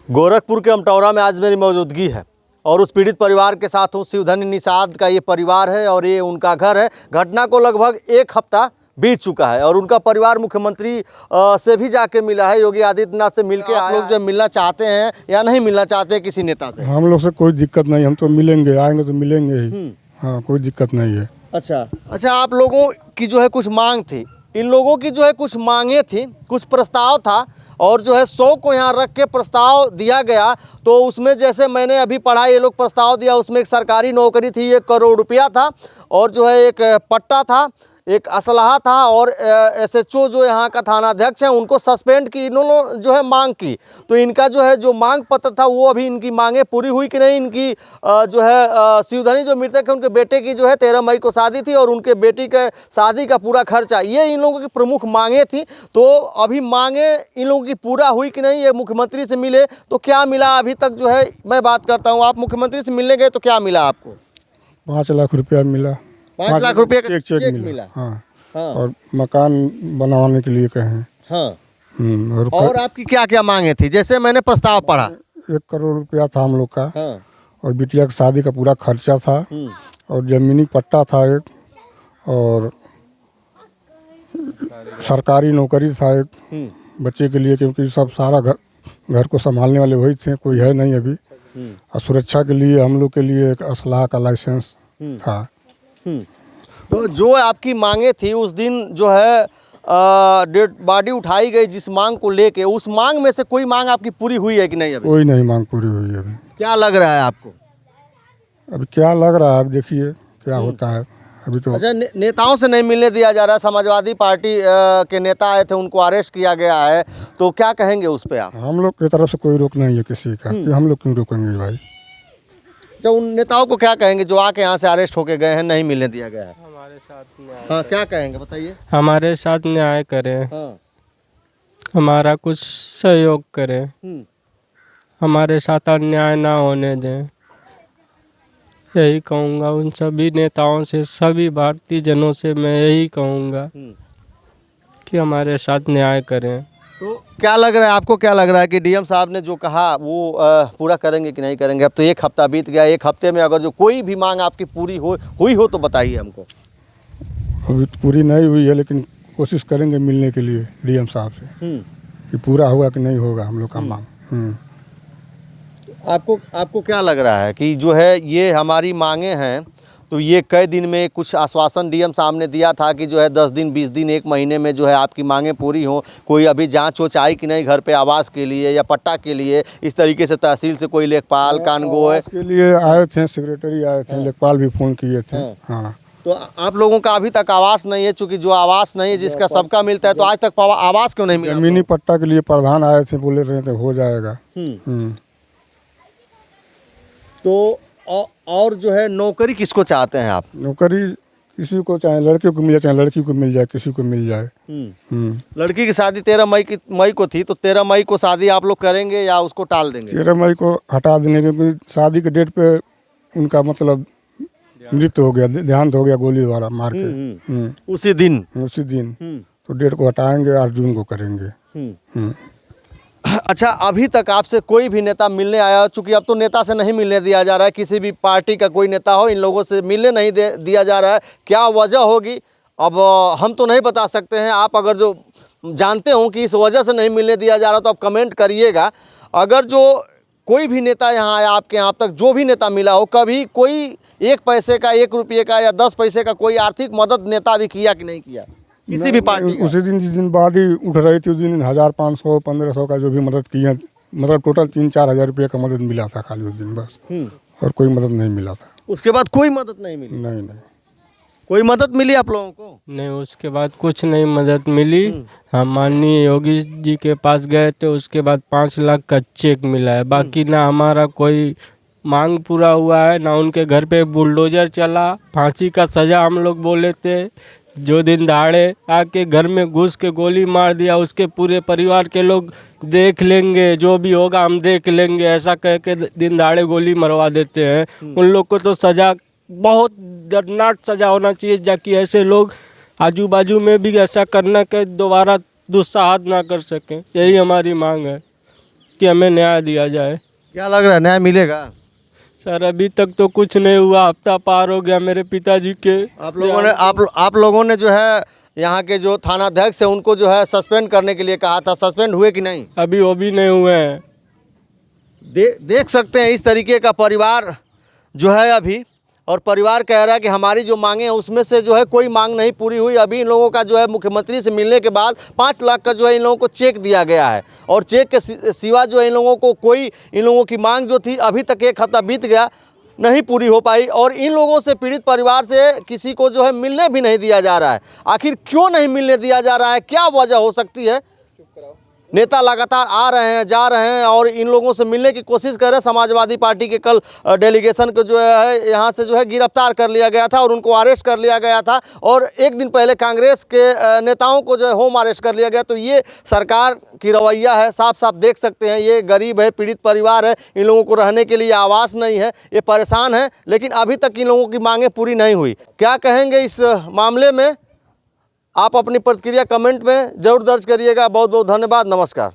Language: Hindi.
गोरखपुर के अमटौरा में आज मेरी मौजूदगी है और उस पीड़ित परिवार के साथ हूँ। शिवधनी निषाद का ये परिवार है और ये उनका घर है। घटना को लगभग एक हफ्ता बीत चुका है और उनका परिवार मुख्यमंत्री से भी जाके मिला है, योगी आदित्यनाथ से मिलके। आप लोग जो मिलना चाहते हैं या नहीं मिलना चाहते हैं किसी नेता से? हम लोग से कोई दिक्कत नहीं, हम तो मिलेंगे, आएंगे तो मिलेंगे ही। हाँ, कोई दिक्कत नहीं है। अच्छा, आप लोगों की जो है कुछ मांग थी, इन लोगों की जो है कुछ मांगे थी, कुछ प्रस्ताव था और जो है 100 को यहाँ रख के प्रस्ताव दिया गया। तो उसमें जैसे मैंने अभी पढ़ा, ये लोग प्रस्ताव दिया, उसमें एक सरकारी नौकरी थी, 1 करोड़ रुपया था और जो है एक पट्टा था, एक असलहा था और SHO जो यहाँ का थानाध्यक्ष है उनको सस्पेंड की इन्होंने जो है मांग की। तो इनका जो है जो मांग पत्र था वो अभी इनकी मांगे पूरी हुई कि नहीं। इनकी जो है शिवधनी जो मृतक है उनके बेटे की जो है 13 मई को शादी थी और उनके बेटी के शादी का पूरा खर्चा, ये इन लोगों की प्रमुख मांगे थी। तो अभी मांगे इन लोगों की पूरा हुई कि नहीं। ये मुख्यमंत्री से मिले तो क्या मिला अभी तक जो है मैं बात करता हूँ। आप मुख्यमंत्री से मिलने गए तो क्या मिला आपको? 5 लाख रुपया मिला। 5 लाख रुपये का चेक मिला। हाँ। और मकान बनवाने के लिए कहें। हाँ। और आपकी क्या क्या मांगे थी? जैसे मैंने प्रस्ताव पढ़ा, 1 करोड़ रुपया था हम लोग का। और बिटिया की शादी का पूरा खर्चा था और जमीनी पट्टा था एक, और सरकारी नौकरी था एक बच्चे के लिए, क्योंकि सब सारा घर को संभालने वाले वही थे, कोई है नहीं अभी। और सुरक्षा के लिए हम लोग के लिए एक असलहा का लाइसेंस था। तो जो आपकी मांगे थी उस दिन जो है डेड बॉडी उठाई गई, जिस मांग को लेके, उस मांग में से कोई मांग आपकी पूरी हुई है कि नहीं? अभी कोई नहीं मांग पूरी हुई अभी। क्या लग रहा है आपको? अभी क्या लग रहा है, अब देखिए क्या होता है अभी तो। अच्छा, नेताओं से नहीं मिलने दिया जा रहा। समाजवादी पार्टी के नेता आए थे, उनको अरेस्ट किया गया है, तो क्या कहेंगे उस पर आप? हम लोग की तरफ से कोई रोक नहीं है किसी का, कि हम लोग क्यों रोकेंगे भाई। तो उन नेताओं को क्या कहेंगे जो आके यहाँ से अरेस्ट होके गए हैं, नहीं मिलने दिया गया है? हमारे साथ हाँ, क्या कहेंगे बताइए? हमारे साथ न्याय करें। हाँ। हमारा कुछ सहयोग करें। हमारे साथ अन्याय ना होने दें, यही कहूँगा उन सभी नेताओं से, सभी भारतीय जनों से मैं यही कहूँगा कि हमारे साथ न्याय करें। तो क्या लग रहा है आपको, क्या लग रहा है कि DM साहब ने जो कहा वो पूरा करेंगे कि नहीं करेंगे? अब तो 1 हफ्ता बीत गया, 1 हफ्ते में अगर जो कोई भी मांग आपकी पूरी हुई हो तो बताइए हमको। अभी तो पूरी नहीं हुई है, लेकिन कोशिश करेंगे मिलने के लिए DM साहब से कि पूरा होगा कि नहीं होगा हम लोग का मांग। आपको क्या लग रहा है कि जो है ये हमारी मांगे हैं, तो ये कई दिन में कुछ आश्वासन DM साहब ने दिया था कि जो है 10 दिन 20 दिन 1 महीने में जो है आपकी मांगें पूरी हों। कोई अभी जांच वोच आई कि नहीं घर पे आवास के लिए या पट्टा के लिए? इस तरीके से तहसील से कोई लेखपाल कानगो के लिए आए थे, सेक्रेटरी आए थे, लेखपाल भी फ़ोन किए थे। हाँ। तो आप लोगों का अभी तक आवास नहीं है, चूँकि जो आवास नहीं है जिसका सबका मिलता है, तो आज तक आवास क्यों नहीं मिला? जमीनी पट्टा के लिए प्रधान आए थे, बोले रहे थे हो जाएगा। तो और जो है नौकरी किसको चाहते हैं आप? नौकरी किसी को, चाहे लड़के को मिल जाए चाहे लड़की को मिल जाए, किसी को मिल जाए। लड़की की शादी 13 मई को थी, तो 13 मई को शादी आप लोग करेंगे या उसको टाल देंगे? 13 मई को हटा देने के, शादी के डेट पे उनका मतलब मृत्यु हो गया, देहांत हो गया गोली द्वारा मार के। उसी दिन तो डेट को हटाएंगे, 8 जून को करेंगे। अच्छा, अभी तक आपसे कोई भी नेता मिलने आया? चूंकि अब तो नेता से नहीं मिलने दिया जा रहा है, किसी भी पार्टी का कोई नेता हो, इन लोगों से मिलने नहीं दिया जा रहा है। क्या वजह होगी अब हम तो नहीं बता सकते हैं। आप अगर जो जानते हो कि इस वजह से नहीं मिलने दिया जा रहा तो आप कमेंट करिएगा। अगर जो कोई भी नेता यहाँ आया आपके यहाँ, अब तक जो भी नेता मिला हो, कभी कोई 1 पैसे का, 1 रुपये का या 10 पैसे का कोई आर्थिक मदद नेता भी किया कि नहीं किया किसी भी पार्टी का? उसी दिन जिस दिन बॉडी उठ रही थी उस दिन 1500 1500 का जो भी मदद की है, मतलब टोटल 3-4 हज़ार रुपये का मदद मिला था खाली उस दिन, बस। और कोई मदद नहीं मिला था। उसके बाद कोई मदद नहीं मिली? नहीं। कोई मदद मिली आप लोगों को? नहीं, उसके बाद कुछ नहीं मदद मिली। हम माननीय योगी जी के पास गए थे, उसके बाद 5 लाख का चेक मिला है। बाकी ना हमारा कोई मांग पूरा हुआ है, ना उनके घर पे बुलडोजर चला। फांसी का सज़ा हम लोग बोले थे, जो दिन दहाड़े आके घर में घुस के गोली मार दिया, उसके पूरे परिवार के लोग देख लेंगे, जो भी होगा हम देख लेंगे, ऐसा कह के दिन दहाड़े गोली मरवा देते हैं। उन लोग को तो सज़ा, बहुत दर्दनाक सज़ा होना चाहिए, ताकि ऐसे लोग आजू बाजू में भी ऐसा करना कि दोबारा दुस्साहस ना कर सकें। यही हमारी मांग है। कि हमें न्याय दिया जाए। क्या लग रहा है, न्याय मिलेगा? सर अभी तक तो कुछ नहीं हुआ, हफ्ता पार हो गया मेरे पिताजी के। आप लोगों ने जो है यहाँ के जो थानाध्यक्ष है उनको जो है सस्पेंड करने के लिए कहा था, सस्पेंड हुए कि नहीं? अभी वो भी नहीं हुए हैं। देख सकते हैं इस तरीके का परिवार जो है अभी, और परिवार कह रहा है कि हमारी जो मांगे हैं उसमें से जो है कोई मांग नहीं पूरी हुई। अभी इन लोगों का जो है मुख्यमंत्री से मिलने के बाद 5 लाख का जो है इन लोगों को चेक दिया गया है, और चेक के सिवा जो है इन लोगों को कोई, इन लोगों की मांग जो थी अभी तक 1 हफ्ता बीत गया, नहीं पूरी हो पाई। और इन लोगों से, पीड़ित परिवार से किसी को जो है मिलने भी नहीं दिया जा रहा है। आखिर क्यों नहीं मिलने दिया जा रहा है, क्या वजह हो सकती है? नेता लगातार आ रहे हैं, जा रहे हैं और इन लोगों से मिलने की कोशिश कर रहे हैं। समाजवादी पार्टी के कल डेलीगेशन को जो है यहाँ से जो है गिरफ्तार कर लिया गया था और उनको अरेस्ट कर लिया गया था, और 1 दिन पहले कांग्रेस के नेताओं को जो है होम अरेस्ट कर लिया गया। तो ये सरकार की रवैया है, साफ साफ देख सकते हैं। ये गरीब है, पीड़ित परिवार है, इन लोगों को रहने के लिए आवास नहीं है, ये परेशान है, लेकिन अभी तक इन लोगों की मांगें पूरी नहीं हुई। क्या कहेंगे इस मामले में? आप अपनी प्रतिक्रिया कमेंट में जरूर दर्ज करिएगा। बहुत बहुत धन्यवाद, नमस्कार।